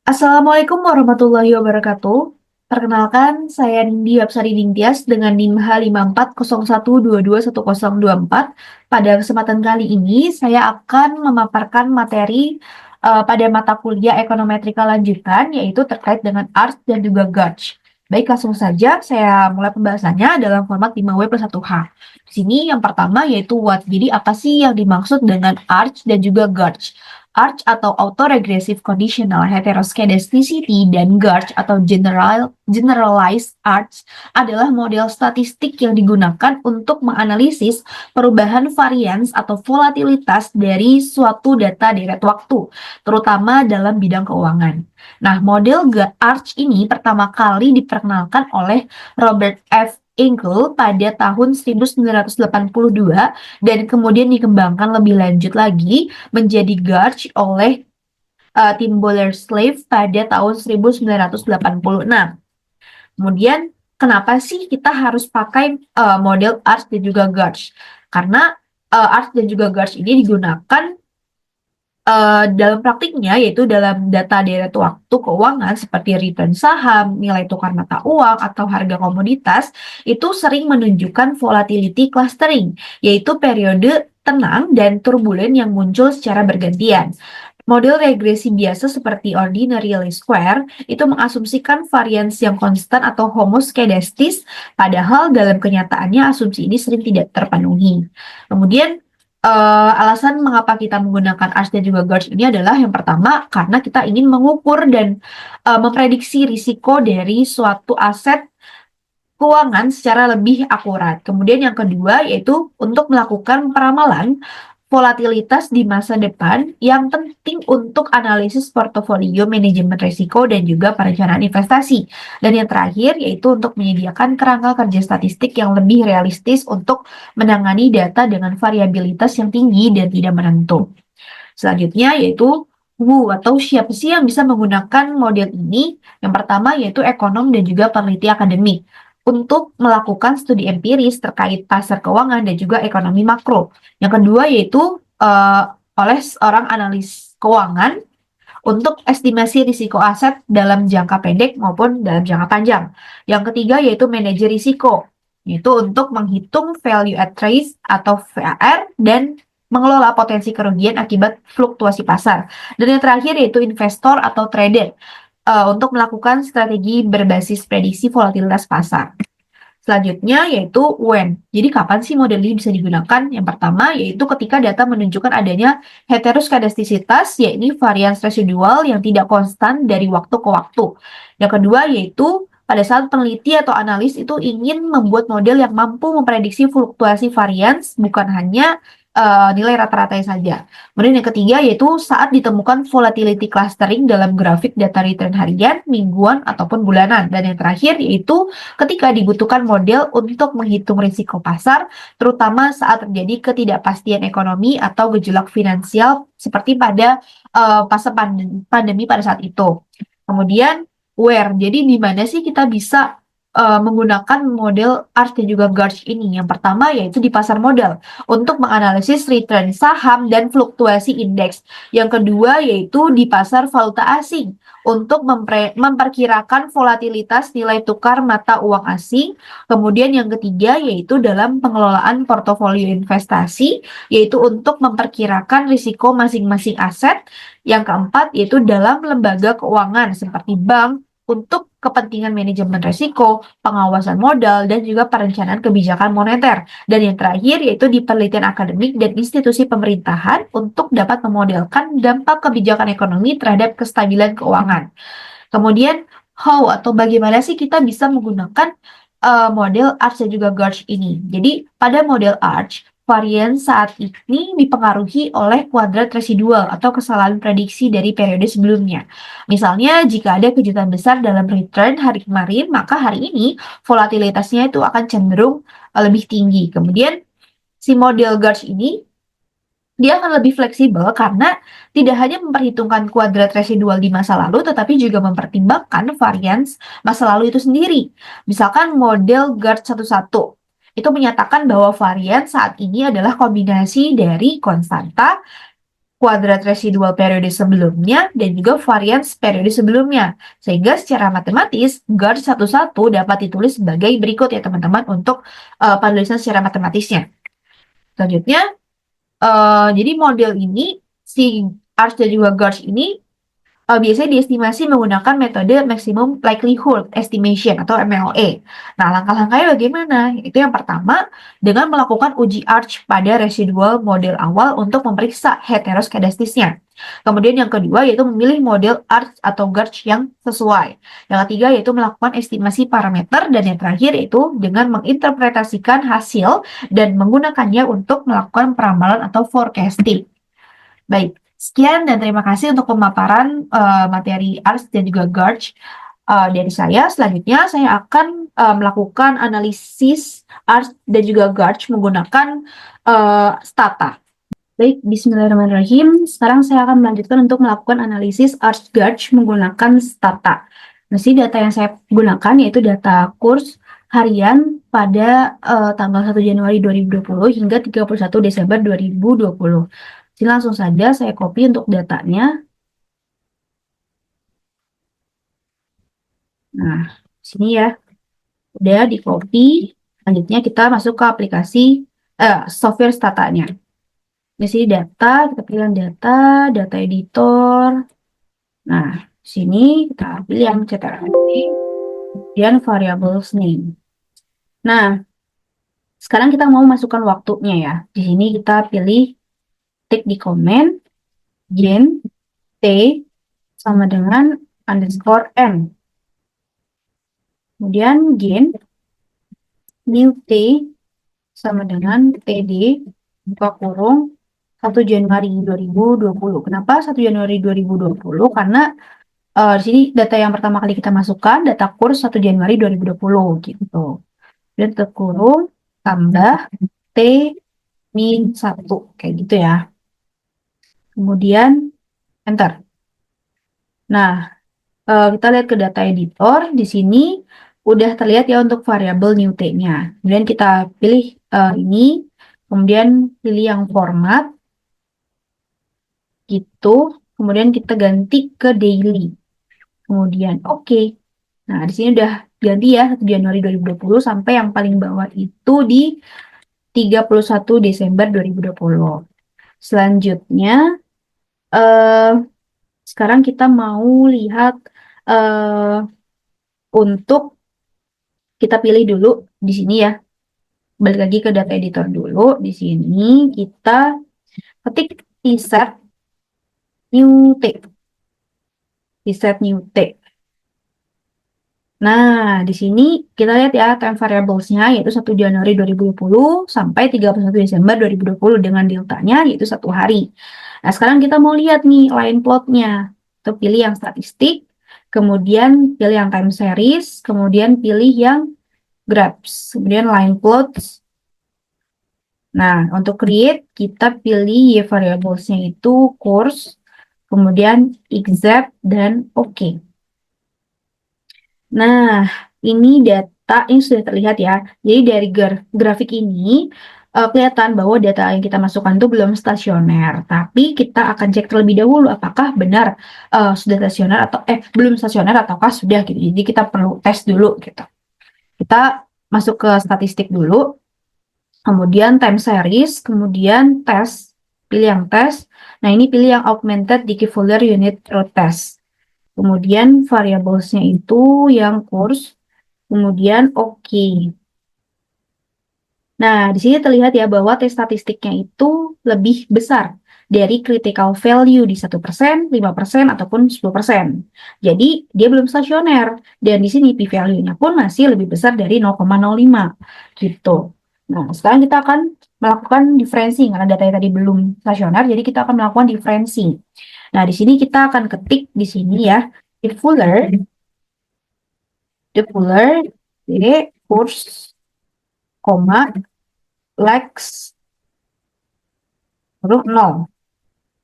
Assalamualaikum warahmatullahi wabarakatuh. Perkenalkan, saya Nindi Hapsari Ningtyas dengan NIM H5401221024. Pada kesempatan kali ini, saya akan memaparkan materi pada mata kuliah ekonometrika lanjutan, yaitu terkait dengan ARTS dan juga GARCH. Baik, langsung saja saya mulai pembahasannya dalam format 5W+1H. Di sini yang pertama yaitu what. Jadi apa sih yang dimaksud dengan ARTS dan juga GARCH? ARCH atau Autoregressive Conditional Heteroscedasticity dan GARCH atau Generalized ARCH adalah model statistik yang digunakan untuk menganalisis perubahan varians atau volatilitas dari suatu data deret waktu, terutama dalam bidang keuangan. Nah, model ARCH ini pertama kali diperkenalkan oleh Robert F. Engel pada tahun 1982 dan kemudian dikembangkan lebih lanjut lagi menjadi Garch oleh Tim Bowler-Slave pada tahun 1986. Kemudian, kenapa sih kita harus pakai model ARCH dan juga Garch? Karena ARCH dan juga Garch ini digunakan dalam praktiknya, yaitu dalam data deret waktu keuangan seperti return saham, nilai tukar mata uang, atau harga komoditas, itu sering menunjukkan volatility clustering, yaitu periode tenang dan turbulen yang muncul secara bergantian. Model regresi biasa seperti ordinary least square itu mengasumsikan varians yang konstan atau homoskedastis, padahal dalam kenyataannya asumsi ini sering tidak terpenuhi. Kemudian alasan mengapa kita menggunakan ARCH dan juga GARCH ini adalah yang pertama karena kita ingin mengukur dan memprediksi risiko dari suatu aset keuangan secara lebih akurat. Kemudian yang kedua yaitu untuk melakukan peramalan volatilitas di masa depan yang penting untuk analisis portofolio manajemen risiko dan juga perencanaan investasi. Dan yang terakhir yaitu untuk menyediakan kerangka kerja statistik yang lebih realistis untuk menangani data dengan variabilitas yang tinggi dan tidak menentu. Selanjutnya yaitu who atau siapa sih yang bisa menggunakan model ini? Yang pertama yaitu ekonom dan juga peneliti akademik untuk melakukan studi empiris terkait pasar keuangan dan juga ekonomi makro. Yang kedua yaitu oleh seorang analis keuangan untuk estimasi risiko aset dalam jangka pendek maupun dalam jangka panjang. Yang ketiga yaitu manajer risiko, yaitu untuk menghitung value at risk atau VAR dan mengelola potensi kerugian akibat fluktuasi pasar. Dan yang terakhir yaitu investor atau trader untuk melakukan strategi berbasis prediksi volatilitas pasar. Selanjutnya yaitu when. Jadi kapan sih model ini bisa digunakan? Yang pertama yaitu ketika data menunjukkan adanya heteroskedastisitas, yaitu varians residual yang tidak konstan dari waktu ke waktu. Yang kedua yaitu pada saat peneliti atau analis itu ingin membuat model yang mampu memprediksi fluktuasi varians, bukan hanya nilai rata-ratanya saja. Kemudian yang ketiga yaitu saat ditemukan volatility clustering dalam grafik data return harian, mingguan, ataupun bulanan. Dan yang terakhir yaitu ketika dibutuhkan model untuk menghitung risiko pasar, terutama saat terjadi ketidakpastian ekonomi atau gejolak finansial seperti pada fase pandemi pada saat itu. Kemudian where, jadi di mana sih kita bisa menggunakan model ARCH dan juga GARCH ini? Yang pertama yaitu di pasar modal untuk menganalisis return saham dan fluktuasi indeks. Yang kedua yaitu di pasar valuta asing untuk memperkirakan volatilitas nilai tukar mata uang asing. Kemudian yang ketiga yaitu dalam pengelolaan portofolio investasi, yaitu untuk memperkirakan risiko masing-masing aset. Yang keempat yaitu dalam lembaga keuangan seperti bank untuk kepentingan manajemen risiko, pengawasan modal, dan juga perencanaan kebijakan moneter. Dan yang terakhir yaitu di penelitian akademik dan institusi pemerintahan untuk dapat memodelkan dampak kebijakan ekonomi terhadap kestabilan keuangan. Kemudian how atau bagaimana sih kita bisa menggunakan model ARCH dan juga GARCH ini? Jadi pada model ARCH, varian saat ini dipengaruhi oleh kuadrat residual atau kesalahan prediksi dari periode sebelumnya. Misalnya, jika ada kejutan besar dalam return hari kemarin, maka hari ini volatilitasnya itu akan cenderung lebih tinggi. Kemudian, si model GARCH ini dia akan lebih fleksibel karena tidak hanya memperhitungkan kuadrat residual di masa lalu, tetapi juga mempertimbangkan varians masa lalu itu sendiri. Misalkan model GARCH 11 itu menyatakan bahwa varian saat ini adalah kombinasi dari konstanta, kuadrat residual periode sebelumnya, dan juga varians periode sebelumnya. Sehingga secara matematis, GARCH 11 dapat ditulis sebagai berikut ya teman-teman untuk penulisan secara matematisnya. Selanjutnya, jadi model ini, si ARCH dan juga GARCH ini biasanya diestimasi menggunakan metode maximum likelihood estimation atau MLE. Nah, langkah-langkahnya bagaimana? Itu yang pertama, dengan melakukan uji ARCH pada residual model awal untuk memeriksa heteroskedastisnya. Kemudian yang kedua yaitu memilih model ARCH atau GARCH yang sesuai. Yang ketiga yaitu melakukan estimasi parameter, dan yang terakhir yaitu dengan menginterpretasikan hasil dan menggunakannya untuk melakukan perambalan atau forecasting. Baik, sekian dan terima kasih untuk pemaparan materi ARCH dan juga GARCH dari saya. Selanjutnya saya akan melakukan analisis ARCH dan juga GARCH menggunakan stata. Baik, bismillahirrahmanirrahim. Sekarang saya akan melanjutkan untuk melakukan analisis ARCH-GARCH menggunakan stata. Nah, data yang saya gunakan yaitu data kurs harian pada tanggal 1 Januari 2020 hingga 31 Desember 2020. Jadi langsung saja saya copy untuk datanya. Nah, sini ya, udah di copy. Selanjutnya kita masuk ke aplikasi software statanya. Di sini data, kita pilih data, data editor. Nah, sini kita pilih yang CTRL, kemudian variables name. Nah, sekarang kita mau masukkan waktunya ya. Di sini kita pilih tik di comment, gen, t, sama dengan underscore n. Kemudian gen, new t, sama dengan td, buka kurung, 1 Januari 2020. Kenapa 1 Januari 2020? Karena di sini data yang pertama kali kita masukkan, data kurs 1 Januari 2020 gitu. Dan terkurung tambah T min 1, kayak gitu ya. Kemudian enter. Nah, kita lihat ke data editor, di sini udah terlihat ya untuk variabel new T-nya. Kemudian kita pilih ini, kemudian pilih yang format, gitu. Kemudian kita ganti ke daily. Kemudian oke. Nah, di sini udah ganti ya 1 Januari 2020 sampai yang paling bawah itu di 31 Desember 2020. Selanjutnya eh sekarang kita mau lihat untuk kita pilih dulu di sini ya. Balik lagi ke data editor dulu. Di sini kita ketik insert new t. Insert new t. Nah, di sini kita lihat ya time variables-nya yaitu 1 Januari 2020 sampai 31 Desember 2020 dengan deltanya yaitu 1 hari. Nah, sekarang kita mau lihat nih line plot-nya. Kita pilih yang statistik, kemudian pilih yang time series, kemudian pilih yang graphs, kemudian line plots. Nah, untuk create kita pilih variables-nya itu course, kemudian exact, dan oke. Nah, ini data ini sudah terlihat ya. Jadi dari grafik ini kelihatan bahwa data yang kita masukkan itu belum stasioner. Tapi kita akan cek terlebih dahulu apakah benar sudah stasioner atau belum stasioner ataukah sudah gitu. Jadi kita perlu tes dulu gitu. Kita masuk ke statistik dulu, kemudian time series, kemudian tes, pilih yang tes. Nah, ini pilih yang augmented Dickey-Fuller unit root test. Kemudian variablesnya itu yang course, kemudian oke. Nah, di sini terlihat ya bahwa tes statistiknya itu lebih besar dari critical value di 1%, 5%, ataupun 10%. Jadi, dia belum stasioner. Dan di sini p-value-nya pun masih lebih besar dari 0,05 gitu. Nah, sekarang kita akan melakukan differensi karena datanya tadi belum stasioner, jadi kita akan melakukan differensi. Nah, di sini kita akan ketik di sini ya, the fuller, jadi course, koma, Lex, huruf 0.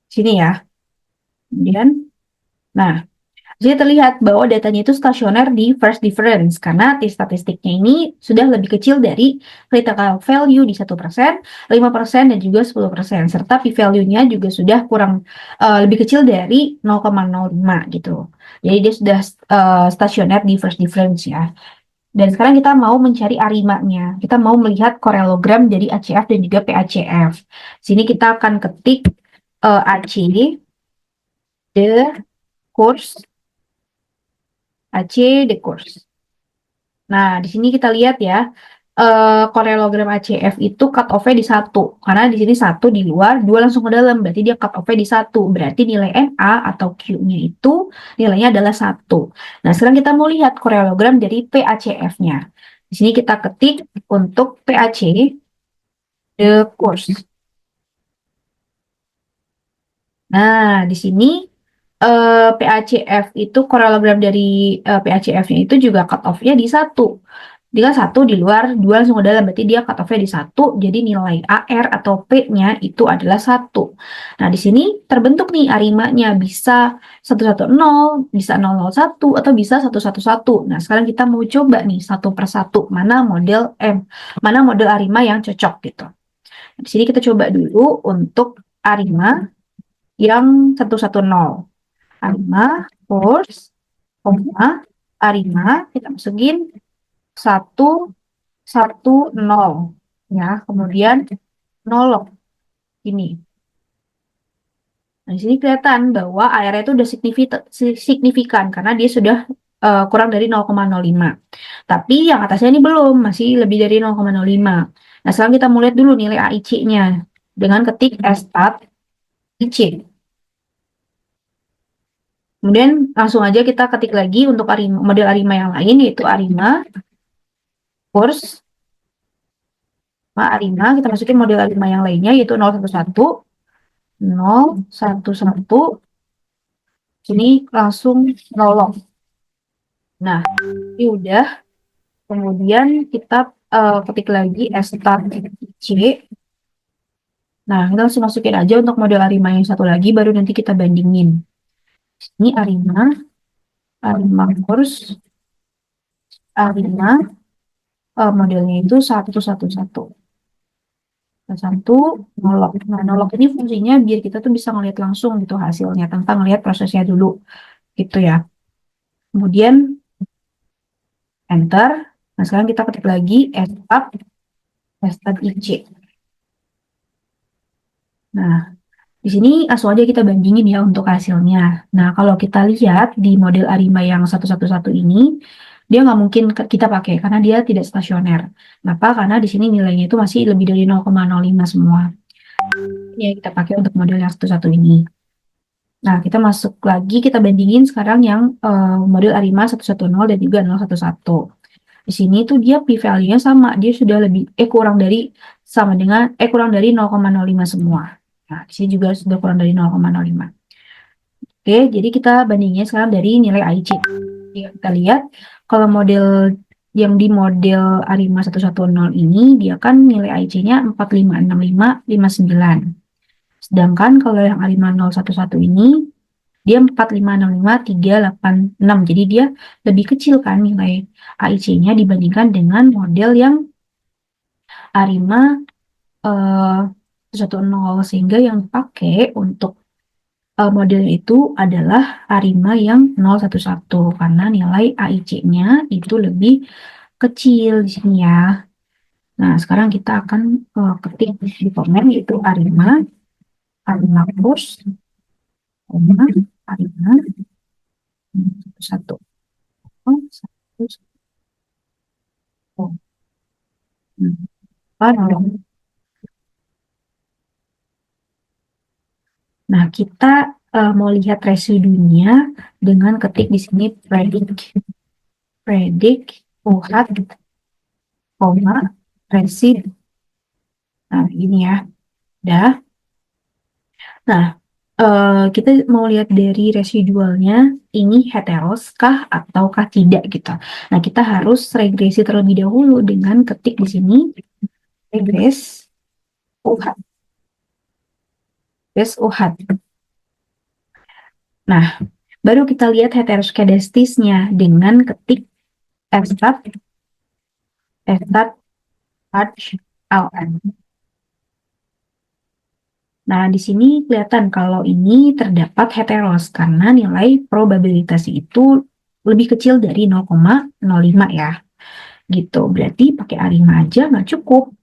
Sini ya. Kemudian, nah, Jadi terlihat bahwa datanya itu stasioner di first difference karena statistiknya ini sudah lebih kecil dari critical value di 1%, 5%, dan juga 10%. Serta p-value-nya juga sudah kurang lebih kecil dari 0,05 gitu. Jadi dia sudah stasioner di first difference ya. Dan sekarang kita mau mencari arimanya. Kita mau melihat korelogram dari ACF dan juga PACF. Sini kita akan ketik AC, the course, AC, the course. Nah, di sini kita lihat ya, korelogram ACF itu cut off-nya di satu. Karena di sini satu di luar, dua langsung ke dalam. Berarti dia cut off-nya di satu. Berarti nilai NA atau Q-nya itu nilainya adalah satu. Nah, sekarang kita mau lihat korelogram dari PACF-nya. Di sini kita ketik untuk PAC, the course. Nah, di sini PACF itu korelogram dari PACF-nya itu juga cut off-nya di satu. Dia kan satu di luar, dua langsung ke dalam, berarti dia cut off-nya di satu, jadi nilai AR atau P-nya itu adalah satu. Nah, di sini terbentuk nih arimanya, bisa 110, bisa 001, atau bisa 111. Nah, sekarang kita mau coba nih satu per satu, mana model arima yang cocok gitu. Di sini kita coba dulu untuk arima yang 110. Arima, force, koma, arima, kita masukin 110 ya, kemudian nolok ini. Nah, di sini kelihatan bahwa AR itu udah signifikan karena dia sudah kurang dari 0,05. Tapi yang atasnya ini belum, masih lebih dari 0,05. Nah, sekarang kita mau lihat dulu nilai AIC-nya dengan ketik stat IC. Kemudian langsung aja kita ketik lagi untuk model arima yang lain, yaitu arima course arima. Kita masukin model arima yang lainnya, yaitu 011, 011. Ini langsung nolong. Nah, ini udah. Kemudian kita ketik lagi start C. Nah, kita langsung masukin aja untuk model arima yang satu lagi, baru nanti kita bandingin. Ini arima course, arima modelnya itu 111. Satu nolok. Nah, nolok ini fungsinya biar kita tuh bisa ngelihat langsung gitu hasilnya tanpa ngelihat prosesnya dulu gitu ya. Kemudian enter. Nah, sekarang kita ketik lagi stat IC. Nah, di sini langsung aja kita bandingin ya untuk hasilnya. Nah, kalau kita lihat di model Arima yang 111 ini, dia nggak mungkin kita pakai karena dia tidak stasioner. Kenapa? Karena di sini nilainya itu masih lebih dari 0,05 semua. Ini yang kita pakai untuk model yang 11 ini. Nah, kita masuk lagi, kita bandingin sekarang yang model Arima 110 dan juga 011. Di sini tuh dia p-value-nya sama, dia sudah lebih kurang dari kurang dari 0,05 semua. Nah, di sini juga sudah kurang dari 0,05. Oke, jadi kita bandingnya sekarang dari nilai IC. Jadi kita lihat kalau model yang di model Arima 110 ini dia kan nilai IC-nya 456559. Sedangkan kalau yang Arima 011 ini dia 4565386. Jadi dia lebih kecil kan nilai AIC-nya dibandingkan dengan model yang Arima 110, sehingga yang dipakai untuk modelnya itu adalah Arima yang 011 karena nilai AIC-nya itu lebih kecil di sini ya. Nah, sekarang kita akan ketik di komen yaitu Arima plus Arima 1. Oh, 1. Oh, apa dong? Nah, kita mau lihat residunya dengan ketik di sini predict uhat, koma, residu. Nah, ini ya. Udah. Nah, kita mau lihat dari residualnya, ini heteros kah ataukah tidak gitu. Nah, kita harus regresi terlebih dahulu dengan ketik di sini regres uhat. Nah, Baru kita lihat heteroskedastisnya dengan ketik stat arch ln. Nah, di sini kelihatan kalau ini terdapat heteros karena nilai probabilitas itu lebih kecil dari 0,05 ya. Gitu. Berarti pakai A5 aja nggak cukup.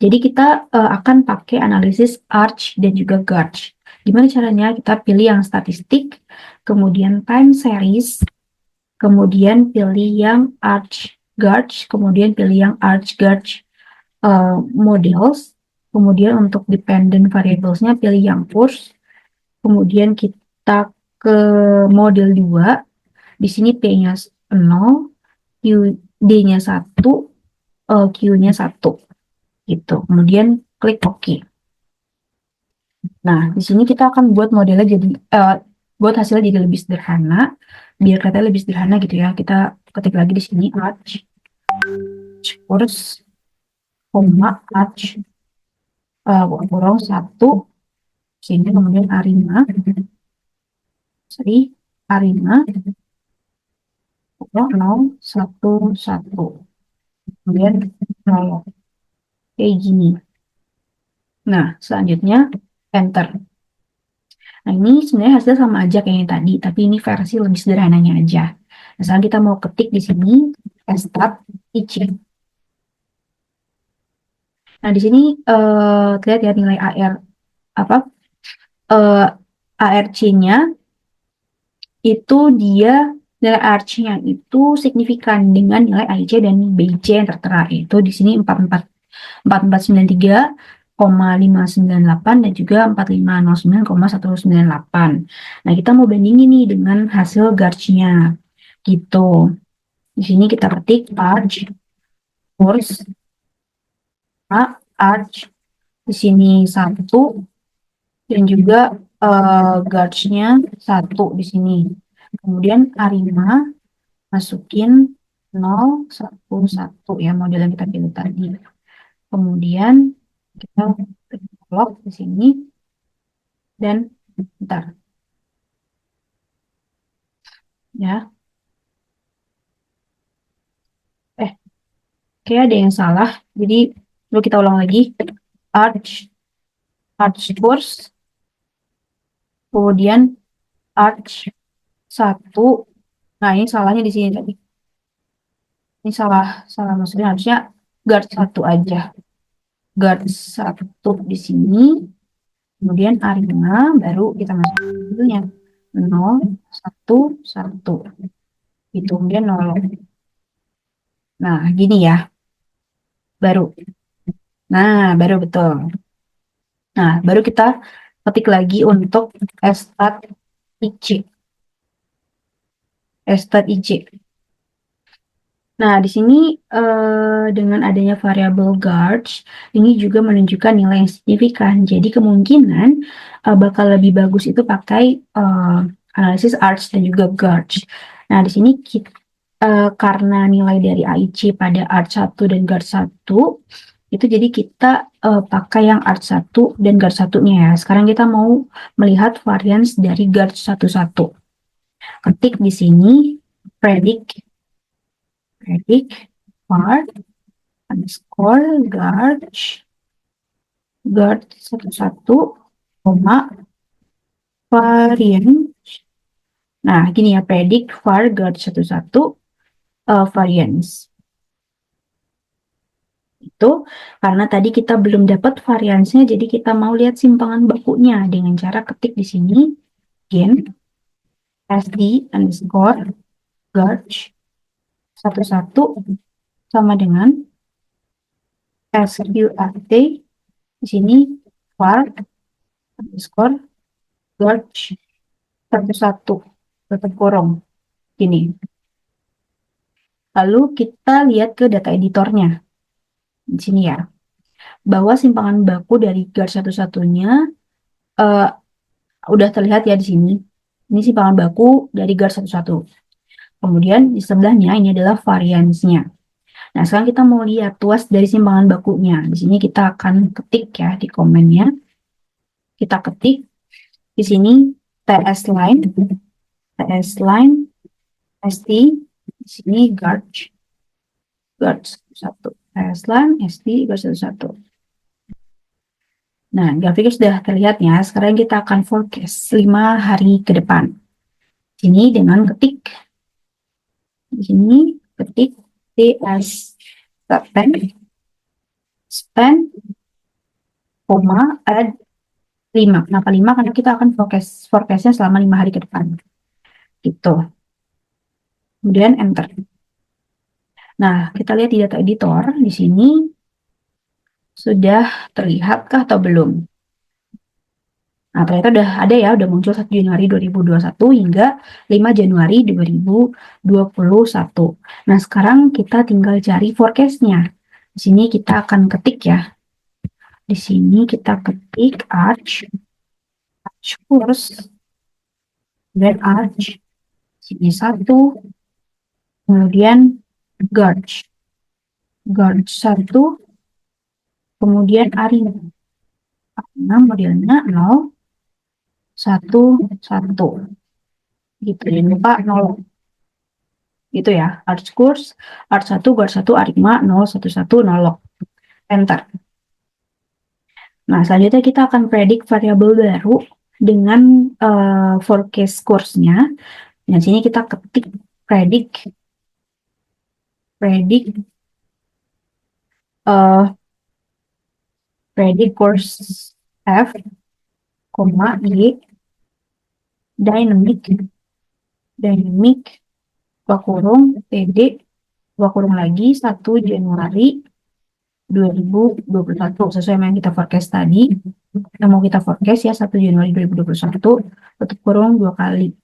Jadi kita akan pakai analisis Arch dan juga Gauge. Gimana caranya? Kita pilih yang statistik, kemudian time series, kemudian pilih yang Arch Gauge, kemudian pilih yang Arch Gauge models, kemudian untuk dependent variablesnya pilih yang force, kemudian kita ke model 2, di sini P-nya 0, D-nya 1, Q-nya 1, gitu. Kemudian klik OK. Nah, di sini kita akan buat modelnya jadi, buat hasilnya jadi lebih sederhana, biar kelihatan lebih sederhana gitu ya. Kita ketik lagi di sini arch, course, arch, kurang 1, sini kemudian A5, A5, 0, 1, 1. Kemudian kalau kayak gini. Nah, selanjutnya enter. Nah, ini sebenarnya hasilnya sama aja kayak yang tadi, tapi ini versi lebih sederhananya aja. Nah, sekarang kita mau ketik di sini stat IC. Nah, di sini lihat ya nilai AR apa ARC-nya itu nilai ARC-nya itu signifikan dengan nilai AIC dan BIC yang tertera, yaitu di sini 4493,598 dan juga 4509,198. Nah, kita mau bandingin nih dengan hasil Garch-nya. Gitu. Di sini kita ketik arch, course, arch, di sini 1, dan juga Garch-nya 1 di sini. Kemudian A5 masukin 0, 1, 1 ya model yang kita pilih tadi. Kemudian kita lock di sini dan bentar ya. Kayak ada yang salah. Jadi perlu kita ulang lagi. Arch course, kemudian arch 1. Nah, ini salahnya di sini tadi. Ini salah maksudnya harusnya guard 1 aja. Guard 1 di sini. Kemudian A5 baru kita masukin modelnya 0, 1, 1. Itu kemudian 0. Nah, gini ya. Baru. Nah, baru betul. Nah, baru kita ketik lagi untuk stat IC. Stat IC. Nah, di sini dengan adanya variabel Gauge, ini juga menunjukkan nilai yang signifikan. Jadi kemungkinan bakal lebih bagus itu pakai analisis Arch dan juga Gauge. Nah, di sini karena nilai dari AIC pada Arch 1 dan Gauge 1, itu jadi kita pakai yang Arch 1 dan Gauge 1-nya ya. Sekarang kita mau melihat variance dari Gauge 1-1. Ketik di sini predict var underscore Gauge 1, koma variance. Nah, gini ya, predict var Gauge 1, variance. Itu karena tadi kita belum dapat variansnya, jadi kita mau lihat simpangan bakunya dengan cara ketik di sini gen sd underscore Gauge 1 sama dengan sqrt di sini var underscore Gauge 1 tutup kurung gini. Lalu kita lihat ke data editornya di sini ya, bahwa simpangan baku dari Gauge 1-1-nya udah terlihat ya di sini. Ini simpangan baku dari Gauge 1-1. Kemudian di sebelahnya ini adalah variansnya. Nah, sekarang kita mau lihat tuas dari simpangan bakunya. Di sini kita akan ketik ya di komennya. Kita ketik di sini TS line TS line, ST, di sini Gauge 1, TS line, ST, Gauge 1. Nah, grafiknya sudah terlihat ya. Sekarang kita akan forecast 5 hari ke depan. Sini dengan ketik, di sini ketik TS span, koma, add 5. Kenapa 5? Karena kita akan forecastnya selama 5 hari ke depan. Gitu. Kemudian enter. Nah, kita lihat di data editor, di sini sudah terlihatkah atau belum? Nah, ternyata udah ada ya, udah muncul 1 Januari 2021 hingga 5 Januari 2021. Nah, sekarang kita tinggal cari forecast-nya. Di sini kita akan ketik ya. Di sini kita ketik Arch course, dan Arch, sini 1, kemudian Gauge 1, kemudian ARIMA. ARIMA modelnya 0, 1, 1. Gitu, jangan lupa 0. Gitu ya, Arch course, Arch 1, Gauge 1, ARIMA 0, 1, 1, 0. Enter. Nah, selanjutnya kita akan predik variabel baru dengan forecast course-nya. Nah, sini kita ketik predik course F, Y, dynamic, dua kurung, TD, dua kurung lagi, 1 Januari 2021, sesuai yang kita forecast tadi. Yang mau kita forecast ya 1 Januari 2021, tutup kurung 2 kali.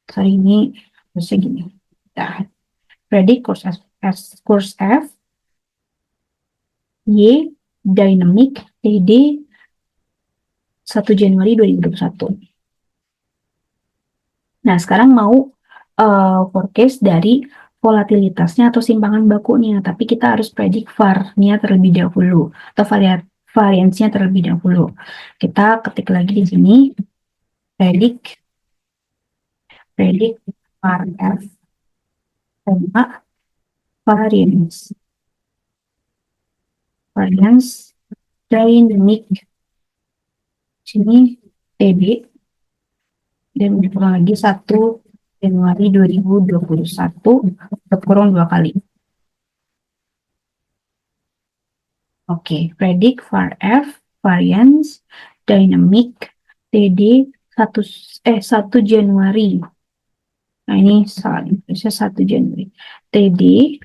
Hari ini harusnya gini. Nah, predict course F, Y, dynamic, TD, 1 Januari 2021. Nah, sekarang mau forecast dari volatilitasnya atau simpangan bakunya, tapi kita harus predik VAR-nya terlebih dahulu, atau variance-nya terlebih dahulu. Kita ketik lagi di sini, predik VAR F, variance dynamic, sini TD, dan kurang lagi 1 Januari 2021, kurang 2 kali. Oke, predict var F, variance, dynamic, TD, 1 Januari. Nah, ini salah, bisa 1 Januari. TD,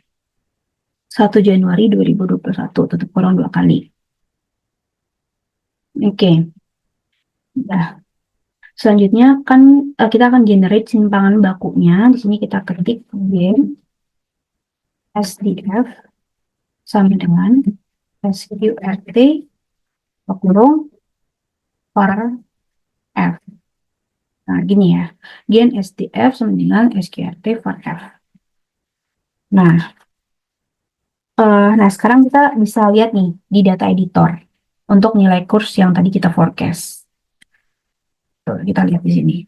1 Januari 2021, tutup kurang 2 kali. Oke. Nah, selanjutnya kan kita akan generate simpangan bakunya. Di sini kita ketik game SDF sama dengan SQRT kurung var F. Nah, gini ya. Gen SDF sama dengan SQRT var F. Nah, sekarang kita bisa lihat nih di data editor untuk nilai kurs yang tadi kita forecast. Tuh, kita lihat di sini.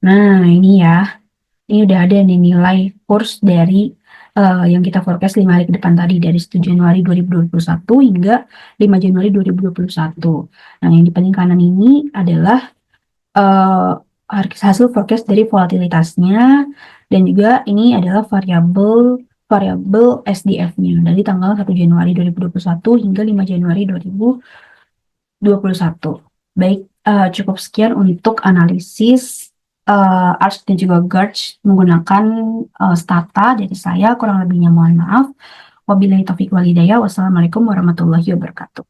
Nah, ini ya. Ini udah ada nih nilai kurs dari yang kita forecast 5 hari ke depan tadi, dari 1 Januari 2021 hingga 5 Januari 2021. Nah, yang di paling kanan ini adalah hasil forecast dari volatilitasnya, dan juga ini adalah variabel SDF-nya dari tanggal 1 Januari 2021 hingga 5 Januari 2021. Baik, cukup sekian untuk analisis Arch dan juga Gauge menggunakan Stata dari saya. Kurang lebihnya mohon maaf. Wabillahi taufiq wal hidayah. Wassalamualaikum warahmatullahi wabarakatuh.